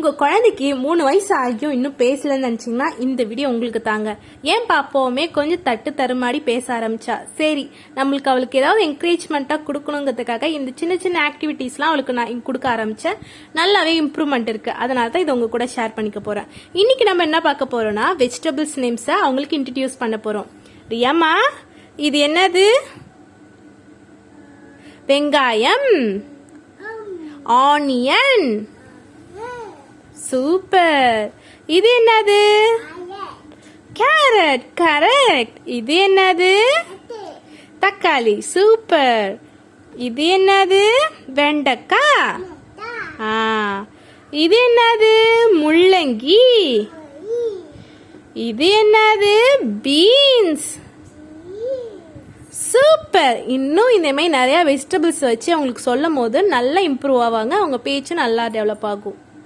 உங்கள் குழந்தைக்கு 3 வயசு ஆகியும் இன்னும் பேசலன்னு நினச்சிங்கன்னா இந்த வீடியோ உங்களுக்கு தாங்க. ஏன் பாப்போமே கொஞ்சம் தட்டு தருமாடி பேச ஆரம்பிச்சா, சரி நம்மளுக்கு அவளுக்கு ஏதாவது என்கரேஜ்மெண்ட்டாக கொடுக்கணுங்கிறதுக்காக இந்த சின்ன சின்ன ஆக்டிவிட்டீஸ்லாம் அவளுக்கு நான் கொடுக்க ஆரம்பித்தேன். நல்லாவே இம்ப்ரூவ்மெண்ட் இருக்குது. அதனால தான் இதை உங்கள் கூட ஷேர் பண்ணிக்க போகிறேன். இன்றைக்கி நம்ம என்ன பார்க்க போகிறோன்னா வெஜிடபிள்ஸ் நேம்ஸை அவங்களுக்கு இன்ட்ரடியூஸ் பண்ண போகிறோம். ரியாமா, இது என்னது? வெங்காயம், ஆனியன். சூப்பர். இது என்னது? கேரட். கரெக்ட். இது என்னது? தக்காளி. சூப்பர். இது என்னது? வெண்டைக்காய். இது என்னது? முள்ளங்கி. இது என்னது? பீன்ஸ். சூப்பர். இன்னும் இந்த மாதிரி நிறைய வெஜிடபிள்ஸ் வச்சு அவங்களுக்கு சொல்லும் போது நல்லா இம்ப்ரூவ் ஆவாங்க. அவங்க பேச்சு நல்லா டெவலப் ஆகும்.